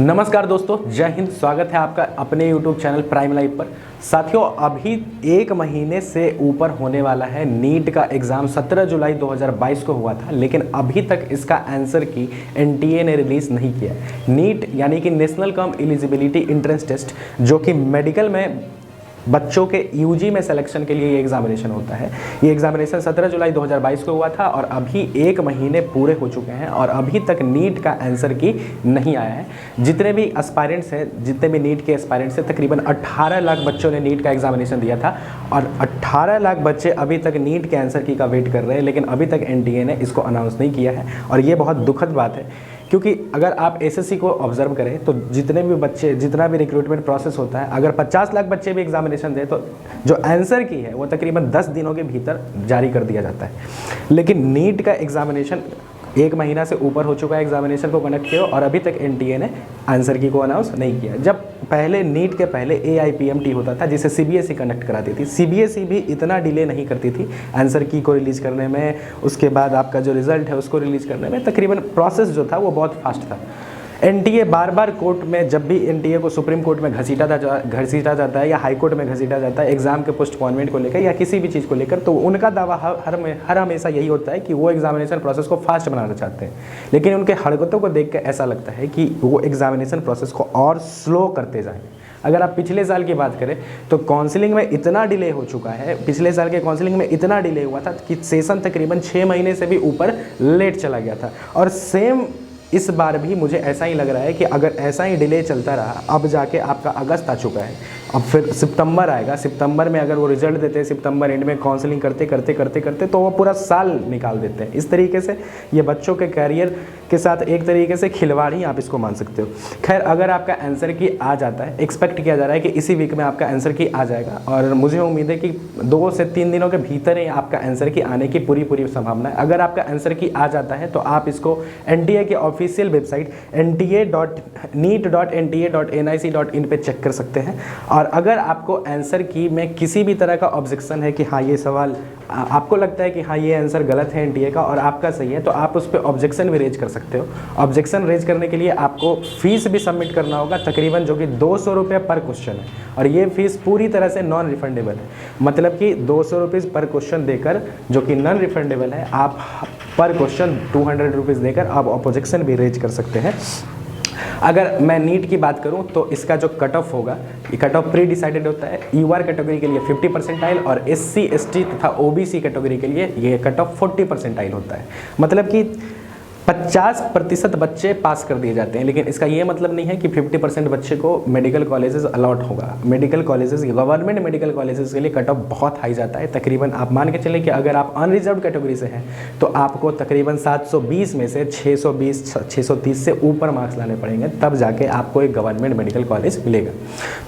नमस्कार दोस्तों, जय हिंद। स्वागत है आपका अपने YouTube चैनल प्राइम लाइव पर। साथियों, अभी एक महीने से ऊपर होने वाला है नीट का एग्ज़ाम। 17 जुलाई 2022 को हुआ था, लेकिन अभी तक इसका आंसर की NTA ने रिलीज़ नहीं किया। नीट यानी कि नेशनल कम एलिजिबिलिटी एंट्रेंस टेस्ट, जो कि मेडिकल में बच्चों के UG में सिलेक्शन के लिए ये एग्जामिनेशन होता है। ये एग्जामिनेशन 17 जुलाई 2022 को हुआ था और अभी एक महीने पूरे हो चुके हैं और अभी तक नीट का आंसर की नहीं आया है। जितने भी एस्पायरेंट्स हैं, जितने भी नीट के एस्पायरेंट्स हैं, तकरीबन 18 लाख बच्चों ने नीट का एग्जामिनेशन दिया था और 18 लाख बच्चे अभी तक नीट के आंसर की का वेट कर रहे हैं, लेकिन अभी तक NTA ने इसको अनाउंस नहीं किया है। और ये बहुत दुखद बात है, क्योंकि अगर आप SSC को ऑब्जर्व करें तो जितने भी बच्चे, जितना भी रिक्रूटमेंट प्रोसेस होता है, अगर 50 लाख बच्चे भी एग्जामिनेशन दें तो जो आंसर की है वो तकरीबन 10 दिनों के भीतर जारी कर दिया जाता है। लेकिन नीट का एग्जामिनेशन एक महीना से ऊपर हो चुका है एग्जामिनेशन को कंडक्ट किया और अभी तक NTA ने आंसर की को अनाउंस नहीं किया। जब पहले नीट के पहले AIPMT होता था, जिसे CBSE कंडक्ट कराती थी। CBSE भी इतना डिले नहीं करती थी आंसर की को रिलीज़ करने में, उसके बाद आपका जो रिज़ल्ट है उसको रिलीज़ करने में। तकरीबन प्रोसेस जो था वो बहुत फास्ट था। NTA बार बार कोर्ट में, जब भी NTA को सुप्रीम कोर्ट में घसीटा जाता है या हाई कोर्ट में घसीटा जाता है एग्ज़ाम के पोस्टपोनमेंट को लेकर या किसी भी चीज़ को लेकर, तो उनका दावा हर हमेशा यही होता है कि वो एग्जामिनेशन प्रोसेस को फास्ट बनाना चाहते हैं। लेकिन उनके हरकतों को देख कर ऐसा लगता है कि वो एग्जामिनेशन प्रोसेस को और स्लो करते जाएंगे। अगर आप पिछले साल की बात करें तो काउंसलिंग में इतना डिले हो चुका है, पिछले साल के काउंसलिंग में इतना डिले हुआ था कि सेशन तकरीबन 6 महीने से भी ऊपर लेट चला गया था। और सेम इस बार भी मुझे ऐसा ही लग रहा है कि अगर ऐसा ही डिले चलता रहा, अब जाके आपका अगस्त आ चुका है, अब फिर सितंबर आएगा। सितंबर में अगर वो रिजल्ट देते हैं, सितंबर एंड में काउंसलिंग करते तो वो पूरा साल निकाल देते हैं। इस तरीके से ये बच्चों के कैरियर के साथ एक तरीके से खिलवाड़ ही आप इसको मान सकते हो। खैर, अगर आपका आंसर की आ जाता है, एक्सपेक्ट किया जा रहा है कि इसी वीक में आपका आंसर की आ जाएगा और मुझे उम्मीद है कि 2 से 3 दिनों के भीतर ही आपका आंसर की आने की पूरी संभावना है। अगर आपका आंसर की आ जाता है तो आप इसको NTA के ऑफिशियल वेबसाइट nta.neet.nta.nic.in पे चेक कर सकते हैं। और अगर आपको आंसर की में किसी भी तरह का ऑब्जेक्शन है कि हाँ ये सवाल आपको लगता है कि हाँ ये आंसर गलत है NTA का और आपका सही है, तो आप उस पर ऑब्जेक्शन भी रेज कर सकते हो। ऑब्जेक्शन रेज करने के लिए आपको फीस भी सबमिट करना होगा, तकरीबन जो कि 200 रुपये पर क्वेश्चन है। और ये फीस पूरी तरह से नॉन रिफंडेबल है, मतलब कि 200 रुपीज़ पर क्वेश्चन देकर, जो कि नॉन रिफंडेबल है, आप पर क्वेश्चन 200 रुपीज़ देकर आप ऑब्जेक्शन भी रेज कर सकते हैं। अगर मैं नीट की बात करूं तो इसका जो कट ऑफ होगा, ये कट ऑफ प्री डिसाइडेड होता है। UR कैटेगरी के लिए 50 परसेंटाइल और SC ST तथा OBC कैटेगरी के लिए ये कट ऑफ 40 परसेंटाइल होता है। मतलब कि 50% बच्चे पास कर दिए जाते हैं, लेकिन इसका ये मतलब नहीं है कि 50% बच्चे को मेडिकल कॉलेजेस अलॉट होगा। Medical colleges, government medical colleges के लिए कट ऑफ बहुत हाई जाता है। तकरीबन आप मान के चलें कि अगर आप अनरिजर्व कैटेगरी से हैं तो आपको तकरीबन 720 में से 630 से ऊपर मार्क्स लाने पड़ेंगे, तब जाके आपको एक गवर्नमेंट मेडिकल कॉलेज मिलेगा।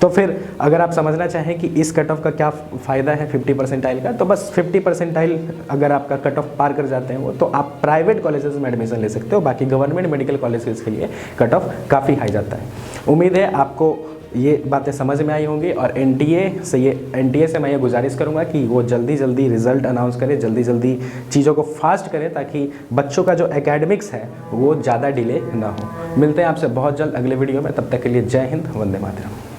तो फिर अगर आप समझना चाहें कि इस कट ऑफ का क्या फ़ायदा है 50 परसेंटाइल का, तो बस 50 परसेंटाइल अगर आपका कट ऑफ पार कर जाते हैं वो, तो आप प्राइवेट कॉलेजेस में एडमिशन सकते हो। बाकी गवर्नमेंट मेडिकल कॉलेजेस के लिए कट ऑफ काफ़ी हाई जाता है। उम्मीद है आपको ये बातें समझ में आई होंगी और NTA से मैं ये गुजारिश करूंगा कि वो जल्दी रिजल्ट अनाउंस करें, जल्दी चीज़ों को फास्ट करें, ताकि बच्चों का जो एकेडमिक्स है वो ज़्यादा डिले ना हो। मिलते हैं आपसे बहुत जल्द अगले वीडियो में, तब तक के लिए जय हिंद, वंदे मातरम।